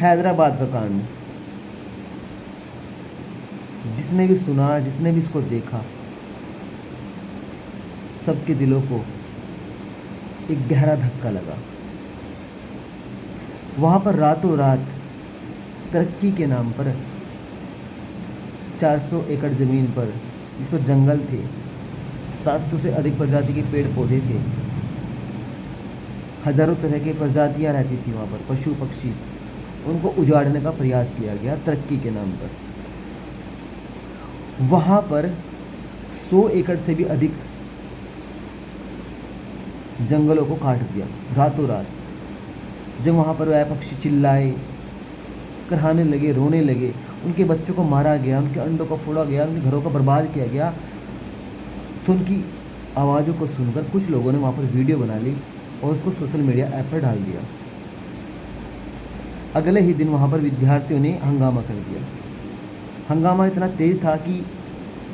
हैदराबाद का कांड, जिसने भी सुना, जिसने भी इसको देखा, सबके दिलों को एक गहरा धक्का लगा। वहाँ पर रातों रात तरक्की के नाम पर 400 एकड़ ज़मीन पर, जिसको जंगल थे, 700 से अधिक प्रजाति के पेड़ पौधे थे, हजारों तरह की प्रजातियां रहती थी वहाँ पर, पशु पक्षी, उनको उजाड़ने का प्रयास किया गया तरक्की के नाम पर। वहाँ पर 100 एकड़ से भी अधिक जंगलों को काट दिया रातों रात। जब वहाँ पर वह पक्षी चिल्लाए, कराहने लगे, रोने लगे, उनके बच्चों को मारा गया, उनके अंडों को फोड़ा गया, उनके घरों को बर्बाद किया गया, तो उनकी आवाज़ों को सुनकर कुछ लोगों ने वहाँ पर वीडियो बना ली और उसको सोशल मीडिया ऐप पर डाल दिया। अगले ही दिन वहाँ पर विद्यार्थियों ने हंगामा कर दिया। हंगामा इतना तेज़ था कि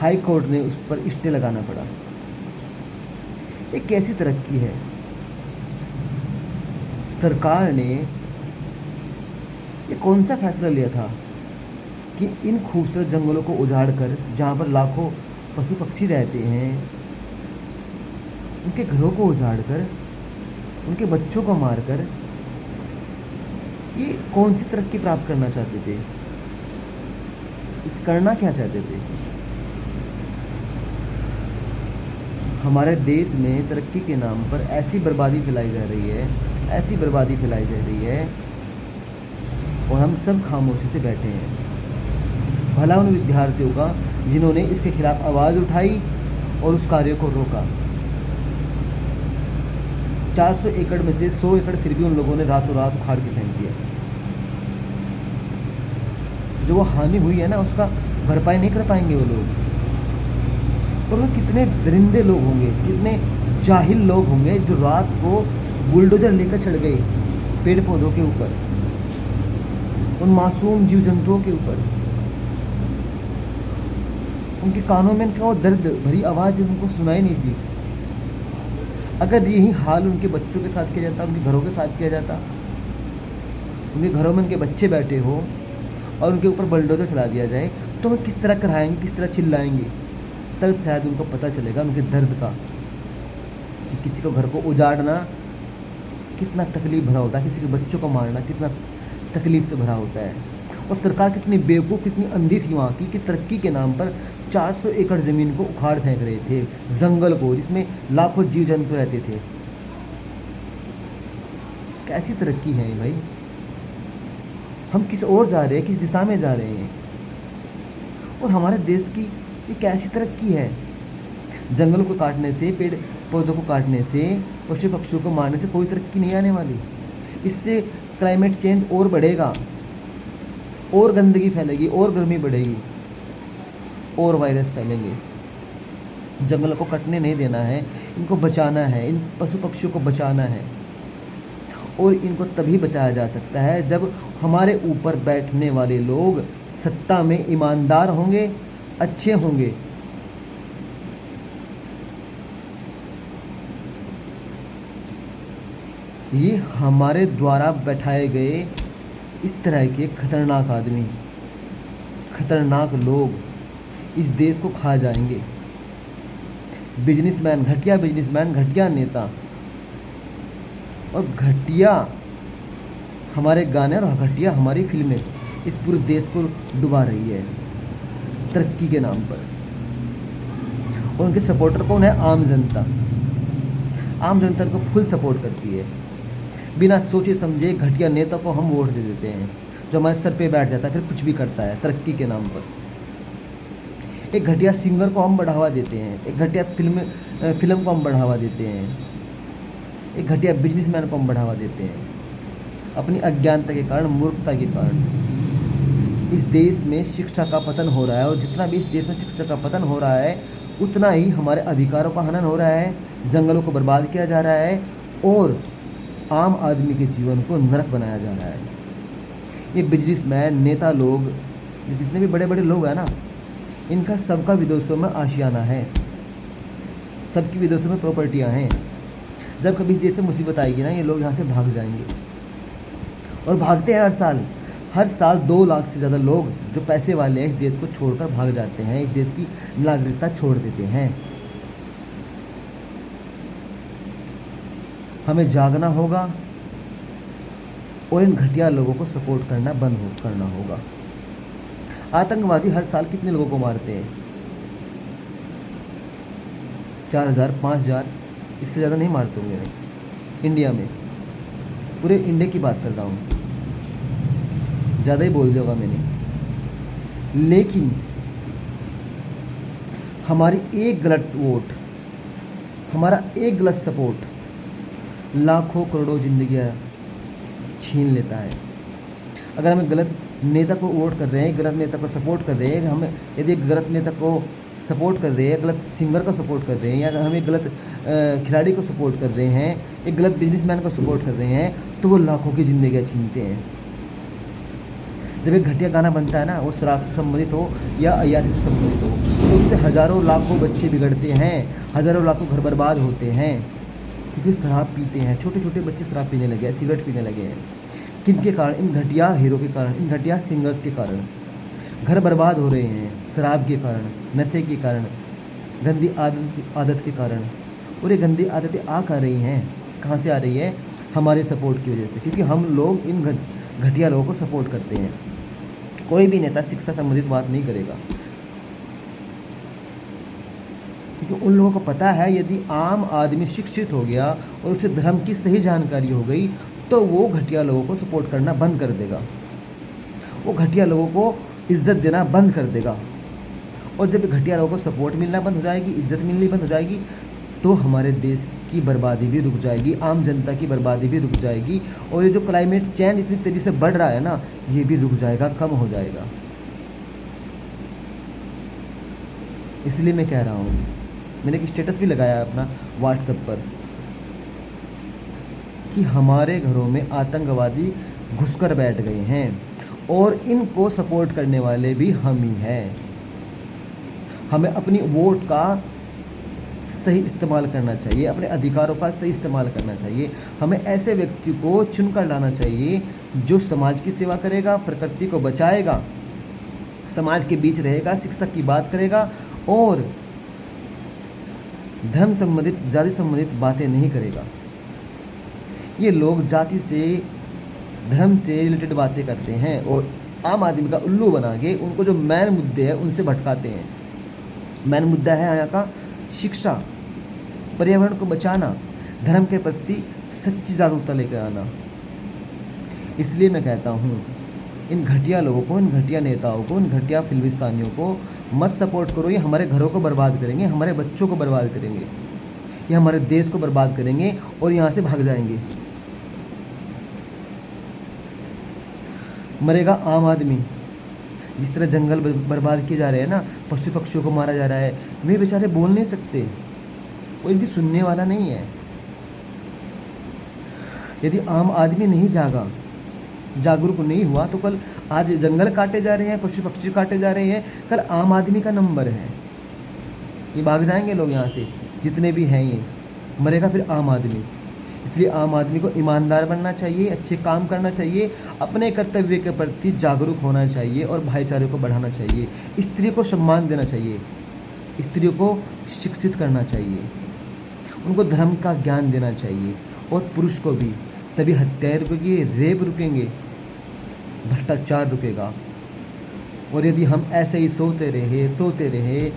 हाई कोर्ट ने उस पर स्टे लगाना पड़ा। ये कैसी तरक्की है? सरकार ने ये कौन सा फैसला लिया था कि इन खूबसूरत जंगलों को उजाड़कर, जहाँ पर लाखों पशु पक्षी रहते हैं, उनके घरों को उजाड़कर, उनके बच्चों को मारकर, ये कौन सी तरक्की प्राप्त करना चाहते थे? करना क्या चाहते थे? हमारे देश में तरक्की के नाम पर ऐसी बर्बादी फैलाई जा रही है, ऐसी बर्बादी फैलाई जा रही है, और हम सब खामोशी से बैठे हैं। भला उन विद्यार्थियों का जिन्होंने इसके खिलाफ आवाज़ उठाई और उस कार्य को रोका। 400 एकड़ में से 100 एकड़ फिर भी उन लोगों ने रातों रात उखाड़ के फेंक दिया। जो वो हानि हुई है ना, उसका भरपाई नहीं कर पाएंगे वो लोग। और वो कितने दरिंदे लोग होंगे, कितने जाहिल लोग होंगे जो रात को बुलडोजर लेकर चढ़ गए पेड़ पौधों के ऊपर, उन मासूम जीव जंतुओं के ऊपर। उनके कानों में उनका वो दर्द भरी आवाज़ उनको सुनाई नहीं दी। अगर यही हाल उनके बच्चों के साथ किया जाता, उनके घरों के साथ किया जाता, उनके घरों में उनके बच्चे बैठे हो और उनके ऊपर बुलडोजर चला दिया जाए, तो वो किस तरह कराएंगे, किस तरह चिल्लाएंगे? तब शायद उनको पता चलेगा उनके दर्द का, कि किसी को घर को उजाड़ना कितना तकलीफ़ भरा होता है, किसी के बच्चों को मारना कितना तकलीफ़ से भरा होता है। और सरकार कितनी बेवकूफ़, कितनी अंधी थी वहाँ की, कि तरक्की के नाम पर 400 एकड़ ज़मीन को उखाड़ फेंक रहे थे, जंगल को, जिसमें लाखों जीव जंतु रहते थे। कैसी तरक्की है भाई? हम किस ओर जा रहे हैं, किस दिशा में जा रहे हैं? और हमारे देश की ये कैसी तरक्की है? जंगलों को काटने से, पेड़ पौधों को काटने से, पशु पक्षियों को मारने से कोई तरक्की नहीं आने वाली। इससे क्लाइमेट चेंज और बढ़ेगा, और गंदगी फैलेगी, और गर्मी बढ़ेगी, और वायरस फैलेंगे। जंगलों को कटने नहीं देना है, इनको बचाना है, इन पशु पक्षियों को बचाना है। और इनको तभी बचाया जा सकता है जब हमारे ऊपर बैठने वाले लोग सत्ता में ईमानदार होंगे, अच्छे होंगे। ये हमारे द्वारा बैठाए गए इस तरह के खतरनाक आदमी, खतरनाक लोग इस देश को खा जाएंगे। बिजनेसमैन, घटिया बिजनेसमैन, घटिया नेता और घटिया हमारे गाने और घटिया हमारी फिल्में इस पूरे देश को डुबा रही है तरक्की के नाम पर। और उनके सपोर्टर कौन है? आम जनता। आम जनता को फुल सपोर्ट करती है। बिना सोचे समझे घटिया नेता को हम वोट दे देते हैं, जो हमारे सर पे बैठ जाता है, फिर कुछ भी करता है तरक्की के नाम पर। एक घटिया सिंगर को हम बढ़ावा देते हैं, एक घटिया फिल्म को हम बढ़ावा देते हैं, एक घटिया बिजनेसमैन को हम बढ़ावा देते हैं, अपनी अज्ञानता के कारण, मूर्खता के कारण। इस देश में शिक्षा का पतन हो रहा है, और जितना भी इस देश में शिक्षा का पतन हो रहा है, उतना ही हमारे अधिकारों का हनन हो रहा है, जंगलों को बर्बाद किया जा रहा है, और आम आदमी के जीवन को नरक बनाया जा रहा है। ये बिजनेसमैन, नेता लोग, जितने भी बड़े बड़े लोग हैं ना, इनका सबका विदेशों में आशियाना है, सबकी विदेशों में प्रॉपर्टियां हैं। जब कभी इस देश में मुसीबत आएगी ना, ये लोग यहाँ से भाग जाएंगे, और भागते हैं हर साल। हर साल 2 लाख से ज़्यादा लोग जो पैसे वाले हैं इस देश को छोड़कर भाग जाते हैं, इस देश की नागरिकता छोड़ देते हैं। हमें जागना होगा और इन घटिया लोगों को सपोर्ट करना करना होगा। आतंकवादी हर साल कितने लोगों को मारते हैं? 4000, 5000, इससे ज़्यादा नहीं मारते होंगे इंडिया में। पूरे इंडिया की बात कर रहा हूँ, ज़्यादा ही बोल दिया होगा मैंने। लेकिन हमारी एक गलत वोट, हमारा एक गलत सपोर्ट लाखों करोड़ों जिंदगियां छीन लेता है। अगर हमें गलत नेता को वोट कर रहे हैं, गलत नेता को सपोर्ट कर रहे हैं, हमें यदि गलत नेता को सपोर्ट कर रहे हैं, गलत सिंगर को सपोर्ट कर रहे हैं, या हमें गलत खिलाड़ी को सपोर्ट कर रहे हैं, एक गलत बिजनेसमैन को सपोर्ट कर रहे हैं, तो वो लाखों की ज़िंदगियाँ छीनते हैं। जब एक घटिया गाना बनता है ना, वो शराब से संबंधित हो या अय्याशी से संबंधित हो, तो उससे हज़ारों लाखों बच्चे बिगड़ते हैं, हज़ारों लाखों घर बर्बाद होते हैं, क्योंकि शराब पीते हैं। छोटे छोटे बच्चे शराब पीने लगे हैं, सिगरेट पीने लगे हैं। किन के कारण? इन घटिया हीरो के कारण, इन घटिया सिंगर्स के कारण घर बर्बाद हो रहे हैं, शराब के कारण, नशे के कारण, गंदी आदत के कारण। और ये गंदी आदतें आ कहाँ रही हैं? कहाँ से आ रही है? हमारे सपोर्ट की वजह से, क्योंकि हम लोग इन घटिया लोगों को सपोर्ट करते हैं। कोई भी नेता शिक्षा संबंधित बात नहीं करेगा, क्योंकि उन लोगों को पता है यदि आम आदमी शिक्षित हो गया और उसे धर्म की सही जानकारी हो गई तो वो घटिया लोगों को सपोर्ट करना बंद कर देगा, वो घटिया लोगों को इज्जत देना बंद कर देगा। और जब घटिया लोगों को सपोर्ट मिलना बंद हो जाएगी, इज्जत मिलनी बंद हो जाएगी, तो हमारे देश की बर्बादी भी रुक जाएगी, आम जनता की बर्बादी भी रुक जाएगी। और ये जो क्लाइमेट चेंज इतनी तेज़ी से बढ़ रहा है ना, ये भी रुक जाएगा, कम हो जाएगा। इसलिए मैं कह रहा हूँ, मैंने एक स्टेटस भी लगाया अपना व्हाट्सएप पर कि हमारे घरों में आतंकवादी घुसकर बैठ गए हैं और इनको सपोर्ट करने वाले भी हम ही हैं। हमें अपनी वोट का सही इस्तेमाल करना चाहिए, अपने अधिकारों का सही इस्तेमाल करना चाहिए। हमें ऐसे व्यक्ति को चुनकर लाना चाहिए जो समाज की सेवा करेगा, प्रकृति को बचाएगा, समाज के बीच रहेगा, शिक्षा की बात करेगा और धर्म संबंधित, जाति संबंधित बातें नहीं करेगा। ये लोग जाति से, धर्म से रिलेटेड बातें करते हैं और आम आदमी का उल्लू बना के उनको जो मेन मुद्दे हैं उनसे भटकाते हैं। मेन मुद्दा है यहाँ का शिक्षा, पर्यावरण को बचाना, धर्म के प्रति सच्ची जागरूकता लेकर आना। इसलिए मैं कहता हूँ, इन घटिया लोगों को, इन घटिया नेताओं को, इन घटिया फिल्मिस्तानियों को मत सपोर्ट करो। ये हमारे घरों को बर्बाद करेंगे, हमारे बच्चों को बर्बाद करेंगे, ये हमारे देश को बर्बाद करेंगे और यहाँ से भाग जाएंगे। मरेगा आम आदमी। जिस तरह जंगल बर्बाद किए जा रहे हैं ना, पशु पक्षियों को मारा जा रहा है, वे बेचारे बोल नहीं सकते, कोई भी सुनने वाला नहीं है। यदि आम आदमी नहीं जागा, जागरूक नहीं हुआ, तो कल आज जंगल काटे जा रहे हैं, पशु पक्षी काटे जा रहे हैं, कल आम आदमी का नंबर है, ये भाग जाएंगे लोग यहाँ से, जितने भी हैं ये, मरेगा फिर आम आदमी। इसलिए आम आदमी को ईमानदार बनना चाहिए, अच्छे काम करना चाहिए, अपने कर्तव्य के प्रति जागरूक होना चाहिए और भाईचारे को बढ़ाना चाहिए। स्त्री को सम्मान देना चाहिए, स्त्रियों को शिक्षित करना चाहिए, उनको धर्म का ज्ञान देना चाहिए और पुरुष को भी। तभी हत्याएं रुकेगी, रेप रुकेंगे, भ्रष्टाचार रुकेगा। और यदि हम ऐसे ही सोते रहे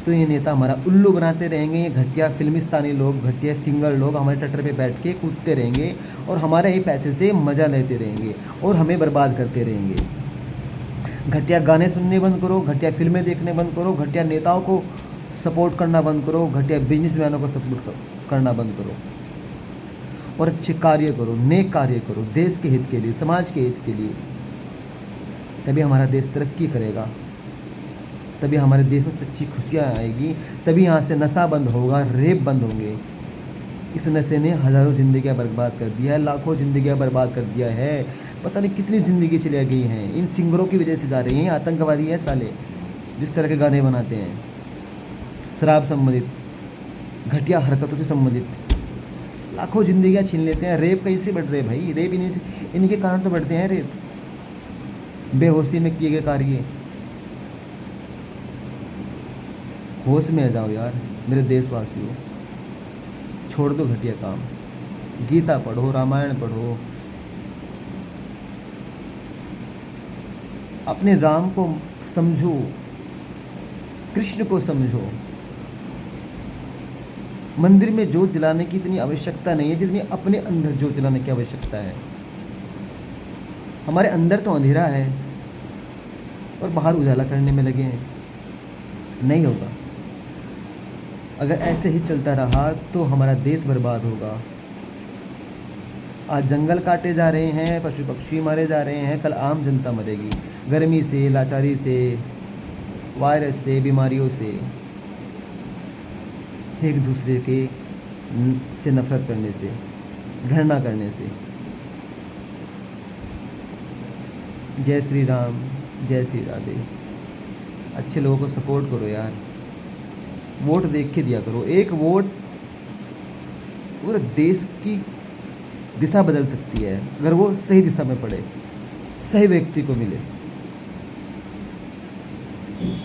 तो ये नेता हमारा उल्लू बनाते रहेंगे। ये घटिया फिल्मिस्तानी लोग, घटिया सिंगर लोग हमारे टट्टर पे बैठ के कूदते रहेंगे और हमारे ही पैसे से मज़ा लेते रहेंगे और हमें बर्बाद करते रहेंगे। घटिया गाने सुनने बंद करो, घटिया फिल्में देखने बंद करो, घटिया नेताओं को सपोर्ट करना बंद करो, घटिया बिजनेसमैनों को सपोर्ट करना बंद करो और अच्छे कार्य करो, नेक कार्य करो, देश के हित के लिए, समाज के हित के लिए। तभी हमारा देश तरक्की करेगा, तभी हमारे देश में सच्ची खुशियाँ आएगी, तभी यहाँ से नशा बंद होगा, रेप बंद होंगे। इस नशे ने हज़ारों ज़िंदगियाँ बर्बाद कर दिया है, लाखों ज़िंदगियाँ बर्बाद कर दिया है, पता नहीं कितनी ज़िंदगी चली गई हैं। इन सिंगरों की वजह से जा रही हैं। आतंकवादी है साले, जिस तरह के गाने बनाते हैं, शराब संबंधित, घटिया हरकतों से संबंधित, लाखों ज़िंदगियाँ छीन लेते हैं। रेप कहीं से बढ़ रहे भाई? रेप इन्हीं के कारण तो बढ़ते हैं रेप। बेहोशी में किए गए कार्य। होश में आ जाओ यार मेरे देशवासियों, छोड़ दो घटिया काम। गीता पढ़ो, रामायण पढ़ो, अपने राम को समझो, कृष्ण को समझो। मंदिर में जोत जलाने की इतनी आवश्यकता नहीं है जितनी अपने अंदर जोत जलाने की आवश्यकता है। हमारे अंदर तो अंधेरा है और बाहर उजाला करने में लगे हैं। नहीं होगा। अगर ऐसे ही चलता रहा तो हमारा देश बर्बाद होगा। आज जंगल काटे जा रहे हैं, पशु पक्षी मारे जा रहे हैं, कल आम जनता मरेगी गर्मी से, लाचारी से, वायरस से, बीमारियों से, एक दूसरे के से नफरत करने से, घृणा करने से। जय श्री राम, जय श्री राधे। अच्छे लोगों को सपोर्ट करो यार, वोट देख के दिया करो। एक वोट पूरे देश की दिशा बदल सकती है अगर वो सही दिशा में पड़े, सही व्यक्ति को मिले।